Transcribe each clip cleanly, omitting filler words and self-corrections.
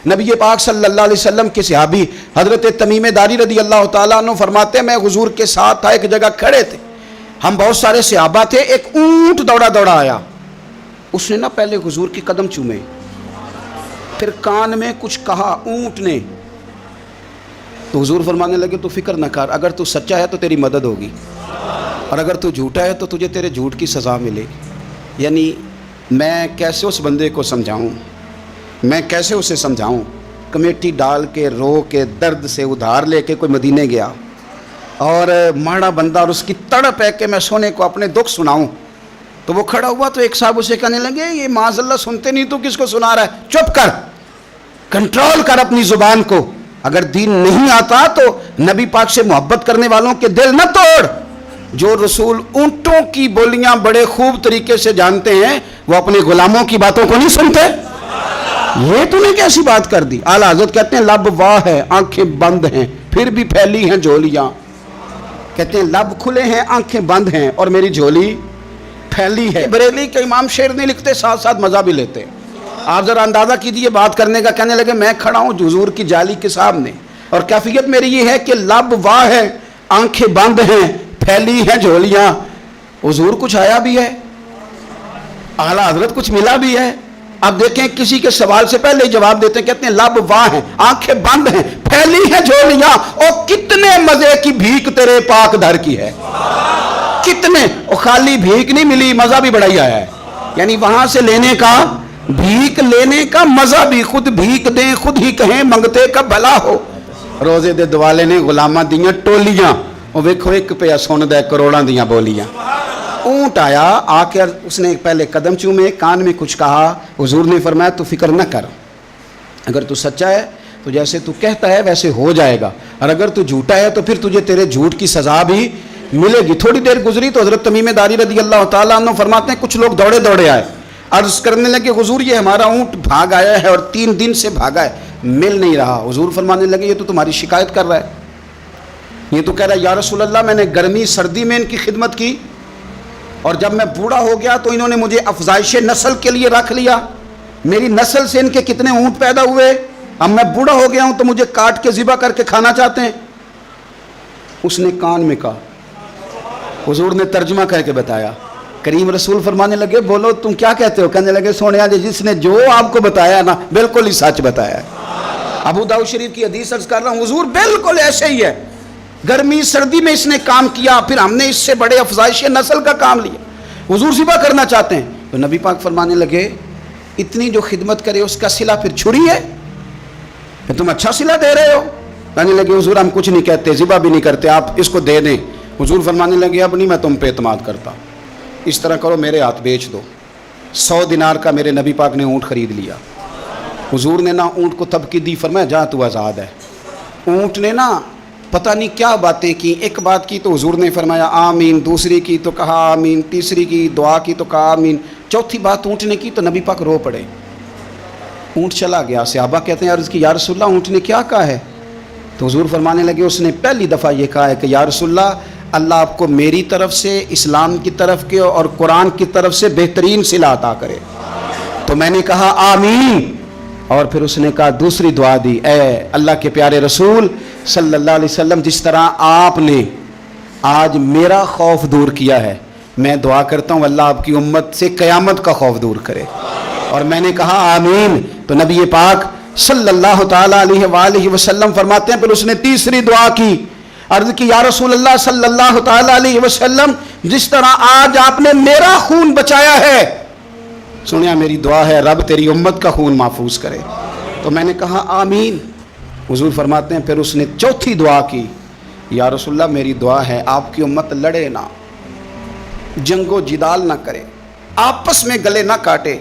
نبی پاک صلی اللہ علیہ وسلم کے صحابی حضرت تمیم داری رضی اللہ تعالیٰ عنہ فرماتے ہیں میں حضور کے ساتھ تھا، ایک جگہ کھڑے تھے، ہم بہت سارے صحابہ تھے، ایک اونٹ دوڑا دوڑا آیا، اس نے پہلے حضور کی قدم چومے، پھر کان میں کچھ کہا اونٹ نے، تو حضور فرمانے لگے تو فکر نہ کر، اگر تو سچا ہے تو تیری مدد ہوگی، اور اگر تو جھوٹا ہے تو تجھے تیرے جھوٹ کی سزا ملے گی۔ یعنی میں کیسے اس بندے کو سمجھاؤں، میں کیسے اسے سمجھاؤں، کمیٹی ڈال کے رو کے درد سے ادھار لے کے کوئی مدینے گیا اور ماڑا بندہ، اور اس کی تڑپ ہے کہ میں سونے کو اپنے دکھ سناؤں، تو وہ کھڑا ہوا تو ایک صاحب اسے کہنے لگے یہ معاذ اللہ سنتے نہیں تو کس کو سنا رہا ہے، چپ کر، کنٹرول کر اپنی زبان کو، اگر دین نہیں آتا تو نبی پاک سے محبت کرنے والوں کے دل نہ توڑ۔ جو رسول اونٹوں کی بولیاں بڑے خوب طریقے سے جانتے ہیں وہ اپنے غلاموں کی باتوں کو نہیں سنتے، یہ تو نے کیسی بات کر دی۔ اعلیٰ حضرت کہتے ہیں لب واہ ہے آنکھیں بند ہیں پھر بھی پھیلی ہیں جھولیاں، کہتے ہیں لب کھلے ہیں آنکھیں بند ہیں اور میری جھولی پھیلی ہے۔ بریلی کے امام شعر نہیں لکھتے، ساتھ ساتھ مزہ بھی لیتے۔ آپ ذرا اندازہ کیجئے بات کرنے کا، کہنے لگے میں کھڑا ہوں حضور کی جالی کے سامنے اور کیفیت میری یہ ہے کہ لب واہ ہے آنکھیں بند ہیں پھیلی ہیں جھولیاں، حضور کچھ آیا بھی ہے، اعلیٰ حضرت کچھ ملا بھی ہے۔ اب دیکھیں کسی کے سوال سے پہلے ہی جواب دیتے ہیں، کہتے ہیں لب واہ ہیں آنکھیں بند ہیں پھیلی ہیں جھولیاں، اور کتنے مزے کی بھیک تیرے پاک در کی ہے، کتنے، اور خالی بھیک نہیں ملی مزہ بھی بڑا ہی آیا ہے، یعنی وہاں سے لینے کا، بھیک لینے کا مزہ بھی، خود بھیک دیں خود ہی کہیں منگتے کا بھلا ہو، روزے دے دوالے نے غلامہ دیاں ٹولیاں، اور ویکھو ایک پہ سن دے کروڑاں دیاں بولیاں۔ اونٹ آیا، آ کے اس نے پہلے قدم چومے، کان میں کچھ کہا، حضور نے فرمایا تو فکر نہ کر، اگر تو سچا ہے تو جیسے تو کہتا ہے ویسے ہو جائے گا، اور اگر تو جھوٹا ہے تو پھر تجھے تیرے جھوٹ کی سزا بھی ملے گی۔ تھوڑی دیر گزری تو حضرت تمیم داری رضی اللہ تعالیٰ عنہ فرماتے ہیں کچھ لوگ دوڑے دوڑے آئے، عرض کرنے لگے حضور یہ ہمارا اونٹ بھاگ آیا ہے اور 3 دن سے بھاگا ہے، مل نہیں رہا۔ حضور فرمانے لگے یہ تو تمہاری شکایت کر رہا ہے، یہ تو کہہ رہا ہے یا رسول اللہ میں نے گرمی سردی میں ان کی خدمت کی، اور جب میں بوڑھا ہو گیا تو انہوں نے مجھے افزائش نسل کے لیے رکھ لیا، میری نسل سے ان کے کتنے اونٹ پیدا ہوئے، اب میں بوڑھا ہو گیا ہوں تو مجھے کاٹ کے ذبح کر کے کھانا چاہتے ہیں۔ اس نے کان میں کہا، حضور نے ترجمہ کر کے بتایا، کریم رسول فرمانے لگے بولو تم کیا کہتے ہو، کہنے لگے سونیا جس نے جو آپ کو بتایا نا بالکل ہی سچ بتایا ہے۔ ابو داؤد شریف کی حدیث عرض کر رہا ہوں حضور بالکل ایسے ہی ہے، گرمی سردی میں اس نے کام کیا، پھر ہم نے اس سے بڑے افزائش نسل کا کام لیا، حضور ذبح کرنا چاہتے ہیں۔ تو نبی پاک فرمانے لگے اتنی جو خدمت کرے اس کا صلہ پھر چھری ہے، کہ تم اچھا صلہ دے رہے ہو؟ کہنے لگے حضور ہم کچھ نہیں کہتے، ذبح بھی نہیں کرتے، آپ اس کو دے دیں۔ حضور فرمانے لگے اب نہیں میں تم پہ اعتماد کرتا، اس طرح کرو میرے ہاتھ بیچ دو۔ 100 دینار کا میرے نبی پاک نے اونٹ خرید لیا۔ حضور نے نا اونٹ کو تبکی دی، فرمایا جا تو آزاد ہے۔ اونٹ نے نا پتہ نہیں کیا باتیں کی، ایک بات کی تو حضور نے فرمایا آمین، دوسری کی تو کہا آمین، تیسری کی دعا کی تو کہا آمین، چوتھی بات اونٹ نے کی تو نبی پاک رو پڑے، اونٹ چلا گیا۔ صحابہ کہتے ہیں عرض کی یا رسول اللہ اونٹ نے کیا کہا ہے؟ تو حضور فرمانے لگے اس نے پہلی دفعہ یہ کہا ہے کہ یا رسول اللہ اللہ آپ کو میری طرف سے، اسلام کی طرف کے اور قرآن کی طرف سے بہترین صلہ عطا کرے۔ تو میں نے کہا آمین، اور پھر اس نے کہا دوسری دعا دی، اے اللہ کے پیارے رسول صلی اللہ علیہ وسلم جس طرح آپ نے آج میرا خوف دور کیا ہے، میں دعا کرتا ہوں اللہ آپ کی امت سے قیامت کا خوف دور کرے، اور میں نے کہا آمین۔ تو نبی پاک صلی اللہ تعالیٰ علیہ وآلہ وسلم فرماتے ہیں پھر اس نے تیسری دعا کی، عرض کی یا رسول اللہ صلی اللہ تعالیٰ علیہ وسلم جس طرح آج آپ نے میرا خون بچایا ہے، سنیا میری دعا ہے رب تیری امت کا خون محفوظ کرے۔ تو میں نے کہا آمین۔ حضور فرماتے ہیں پھر اس نے چوتھی دعا کی، یا رسول اللہ میری دعا ہے آپ کی امت لڑے نہ، جنگ و جدال نہ کرے، آپس میں گلے نہ کاٹے۔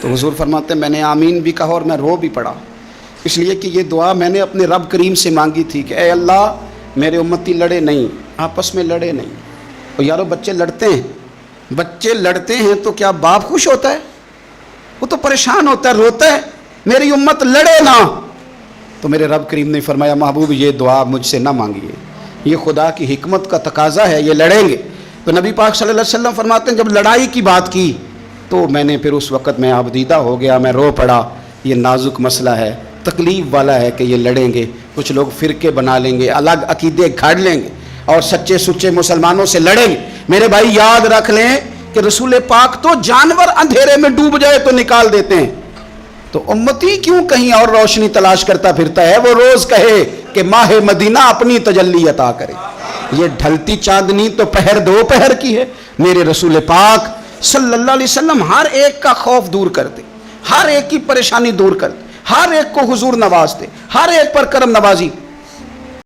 تو حضور فرماتے ہیں میں نے آمین بھی کہا اور میں رو بھی پڑا، اس لیے کہ یہ دعا میں نے اپنے رب کریم سے مانگی تھی کہ اے اللہ میرے امتی لڑے نہیں، آپس میں لڑے نہیں۔ اور یارو بچے لڑتے ہیں، بچے لڑتے ہیں تو کیا باپ خوش ہوتا ہے؟ وہ تو پریشان ہوتا ہے، روتا ہے، میری امت لڑے نہ۔ تو میرے رب کریم نے فرمایا محبوب یہ دعا مجھ سے نہ مانگیے، یہ خدا کی حکمت کا تقاضا ہے، یہ لڑیں گے۔ تو نبی پاک صلی اللہ علیہ وسلم فرماتے ہیں جب لڑائی کی بات کی تو میں نے پھر اس وقت میں ابدیدہ ہو گیا، میں رو پڑا، یہ نازک مسئلہ ہے، تکلیف والا ہے کہ یہ لڑیں گے، کچھ لوگ فرقے بنا لیں گے، الگ عقیدے گھاڑ لیں گے اور سچے سچے مسلمانوں سے لڑیں گے۔ میرے بھائی یاد رکھ لیں کہ رسول پاک تو جانور اندھیرے میں ڈوب جائے تو نکال دیتے ہیں، تو امتی کیوں کہیں اور روشنی تلاش کرتا پھرتا ہے؟ وہ روز کہے کہ ماہ مدینہ اپنی تجلی عطا کرے۔ یہ ڈھلتی چاندنی تو پہر دو پہر کی ہے۔ میرے رسول پاک صلی اللہ علیہ وسلم ہر ایک کا خوف دور کرتے، ہر ایک کی پریشانی دور کرتے، ہر ایک کو حضور نوازتے، ہر ایک پر کرم نوازی